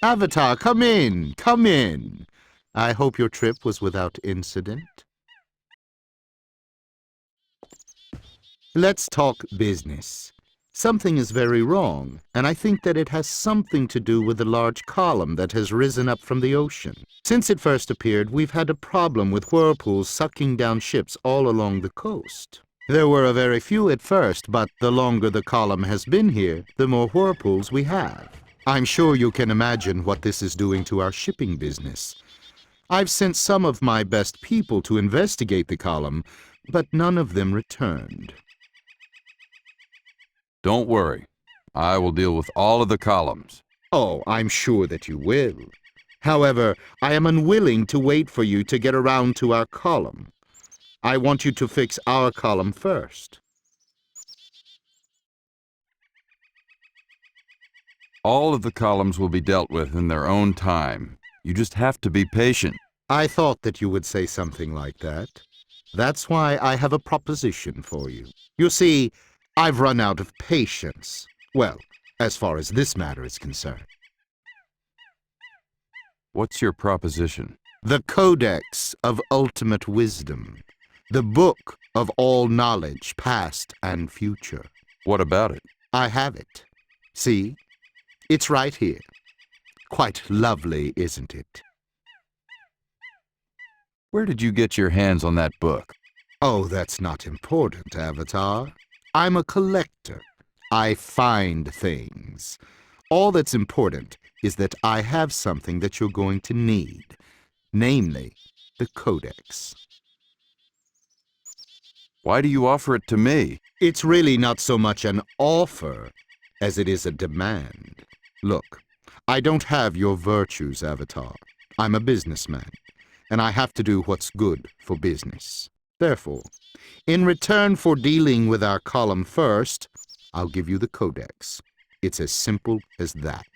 Avatar, come in, come in. I hope your trip was without incident. Let's talk business. Something is very wrong, and I think that it has something to do with the large column that has risen up from the ocean. Since it first appeared, we've had a problem with whirlpools sucking down ships all along the coast. There were a very few at first, but the longer the column has been here, the more whirlpools we have. I'm sure you can imagine what this is doing to our shipping business. I've sent some of my best people to investigate the column, but none of them returned. Don't worry. I will deal with all of the columns. Oh, I'm sure that you will. However, I am unwilling to wait for you to get around to our column. I want you to fix our column first. All of the columns will be dealt with in their own time. You just have to be patient. I thought that you would say something like that. That's why I have a proposition for you. You see, I've run out of patience. Well, as far as this matter is concerned. What's your proposition? The Codex of Ultimate Wisdom. The book of all knowledge, past and future. What about it? I have it. See? It's right here. Quite lovely, isn't it? Where did you get your hands on that book? Oh, that's not important, Avatar. I'm a collector. I find things. All that's important is that I have something that you're going to need. Namely, the Codex. Why do you offer it to me? It's really not so much an offer as it is a demand. Look, I don't have your virtues, Avatar. I'm a businessman, and I have to do what's good for business. Therefore, in return for dealing with our column first, I'll give you the Codex. It's as simple as that.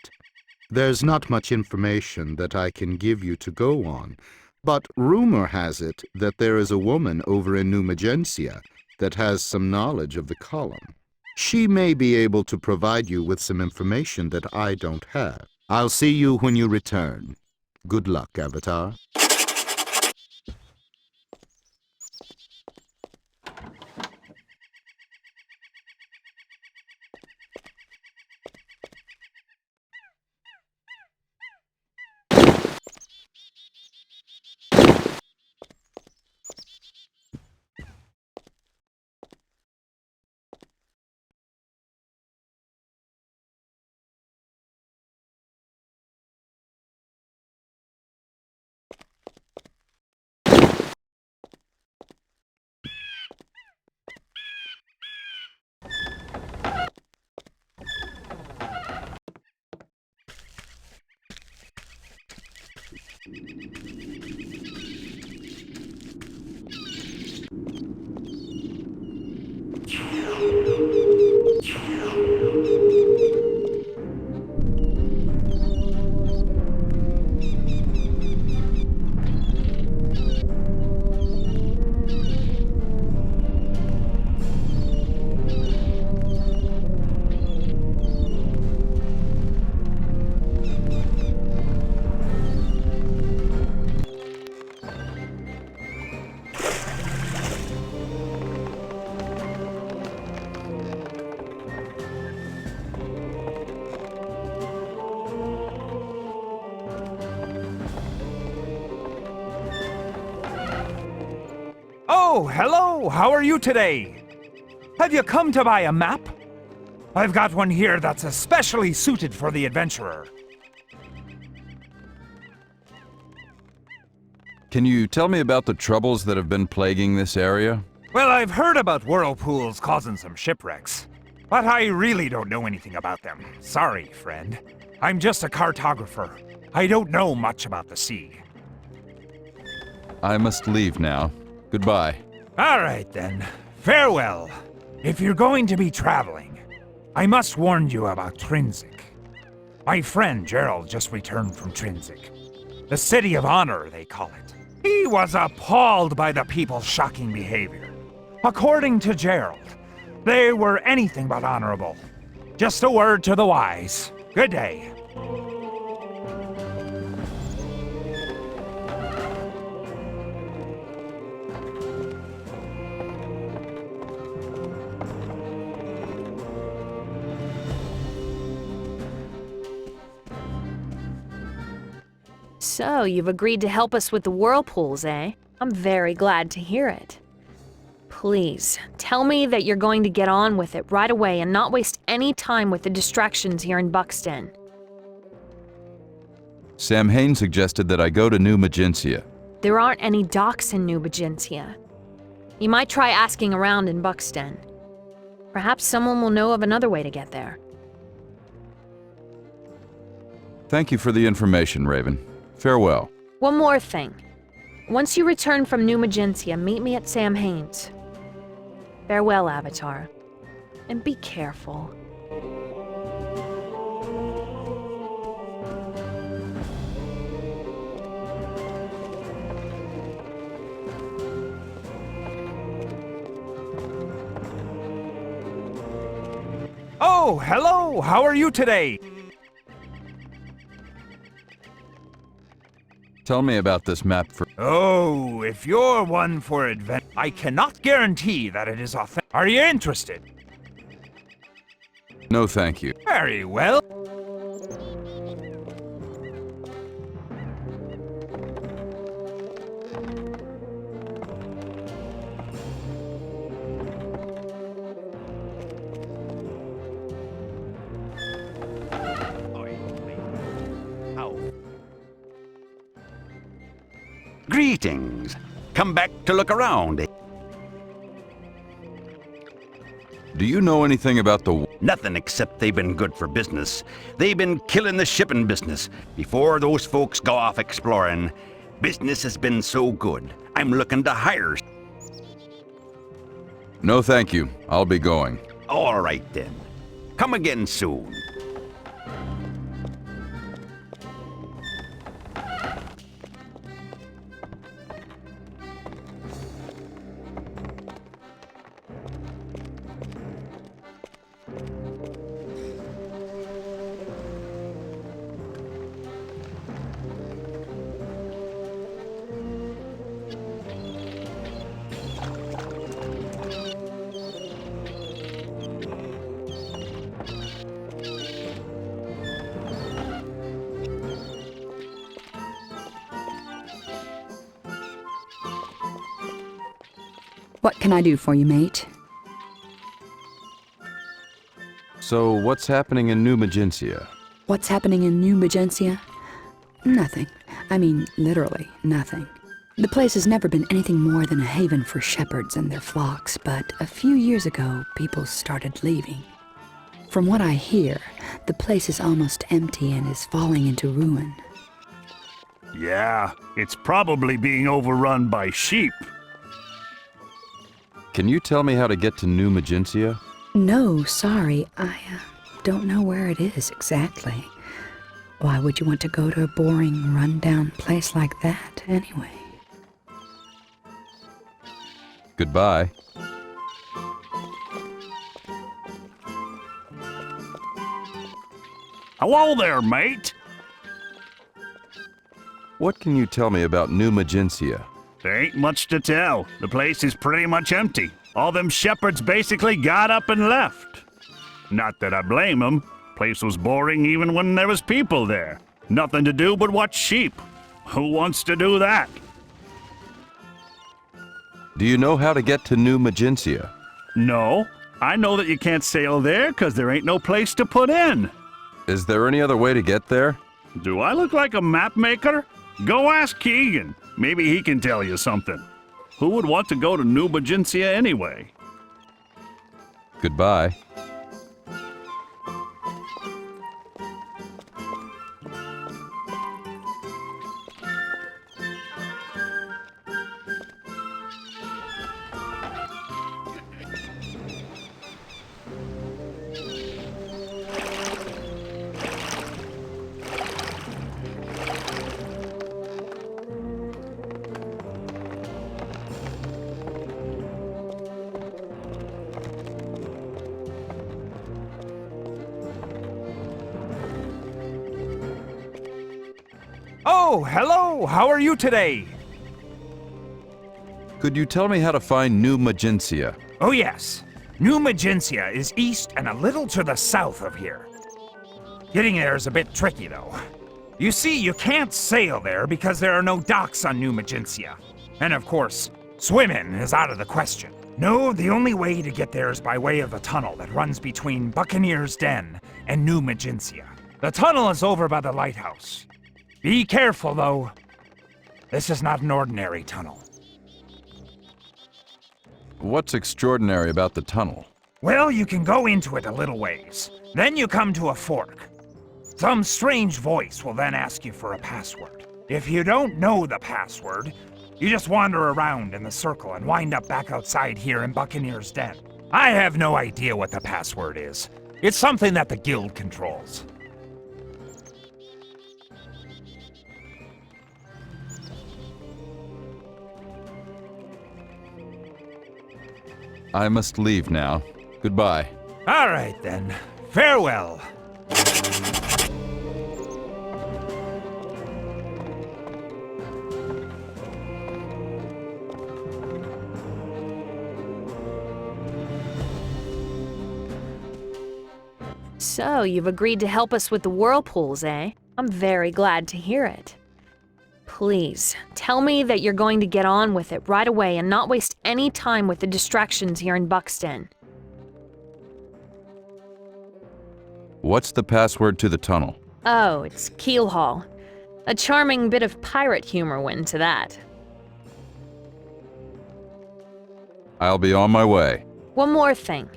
There's not much information that I can give you to go on, but rumor has it that there is a woman over in New Magincia that has some knowledge of the column. She may be able to provide you with some information that I don't have. I'll see you when you return. Good luck, Avatar. Oh, hello! How are you today? Have you come to buy a map? I've got one here that's especially suited for the adventurer. Can you tell me about the troubles that have been plaguing this area? Well, I've heard about whirlpools causing some shipwrecks, but I really don't know anything about them. Sorry, friend. I'm just a cartographer. I don't know much about the sea. I must leave now. Goodbye. All right, then. Farewell. If you're going to be traveling, I must warn you about Trinsic. My friend Gerald just returned from Trinsic. The City of Honor, they call it. He was appalled by the people's shocking behavior. According to Gerald, they were anything but honorable. Just a word to the wise. Good day. So, you've agreed to help us with the whirlpools, eh? I'm very glad to hear it. Please, tell me that you're going to get on with it right away and not waste any time with the distractions here in Buxton. Samhayne suggested that I go to New Magincia. There aren't any docks in New Magincia. You might try asking around in Buxton. Perhaps someone will know of another way to get there. Thank you for the information, Raven. Farewell. One more thing. Once you return from New Magincia, meet me at Samhayne's. Farewell, Avatar. And be careful. Oh, hello! How are you today? Tell me about this map for... Oh, if you're one for adventure, I cannot guarantee that it is authentic. Are you interested? No, thank you. Very well. Greetings. Come back to look around. Do you know anything about the... Nothing except they've been good for business. They've been killing the shipping business. Before those folks go off exploring, business has been so good. I'm looking to hire. No, thank you. I'll be going. All right then. Come again soon. What can I do for you, mate? So, what's happening in New Magincia? What's happening in New Magincia? Nothing. I mean, literally nothing. The place has never been anything more than a haven for shepherds and their flocks, but a few years ago, people started leaving. From what I hear, the place is almost empty and is falling into ruin. Yeah, it's probably being overrun by sheep. Can you tell me how to get to New Magincia? No, sorry, I don't know where it is exactly. Why would you want to go to a boring, run-down place like that, anyway? Goodbye. Hello there, mate. What can you tell me about New Magincia? There ain't much to tell. The place is pretty much empty. All them shepherds basically got up and left. Not that I blame them. Place was boring even when there was people there. Nothing to do but watch sheep. Who wants to do that? Do you know how to get to New Magincia? No. I know that you can't sail there because there ain't no place to put in. Is there any other way to get there? Do I look like a map maker? Go ask Keegan. Maybe he can tell you something. Who would want to go to New Magincia anyway? Goodbye. Oh, hello! How are you today? Could you tell me how to find New Magincia? Oh, yes. New Magincia is east and a little to the south of here. Getting there is a bit tricky, though. You see, you can't sail there because there are no docks on New Magincia. And of course, swimming is out of the question. No, the only way to get there is by way of the tunnel that runs between Buccaneer's Den and New Magincia. The tunnel is over by the lighthouse. Be careful, though. This is not an ordinary tunnel. What's extraordinary about the tunnel? Well, you can go into it a little ways. Then you come to a fork. Some strange voice will then ask you for a password. If you don't know the password, you just wander around in the circle and wind up back outside here in Buccaneer's Den. I have no idea what the password is. It's something that the guild controls. I must leave now. Goodbye. All right, then. Farewell. So, you've agreed to help us with the whirlpools, eh? I'm very glad to hear it. Please, tell me that you're going to get on with it right away and not waste any time with the distractions here in Buxton. What's the password to the tunnel? Oh, it's Keelhaul. A charming bit of pirate humor went to that. I'll be on my way. One more thing.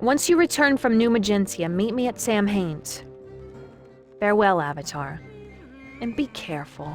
Once you return from New Magincia, meet me at Samhayne's. Farewell, Avatar. And be careful.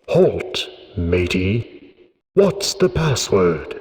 Halt, matey. What's the password?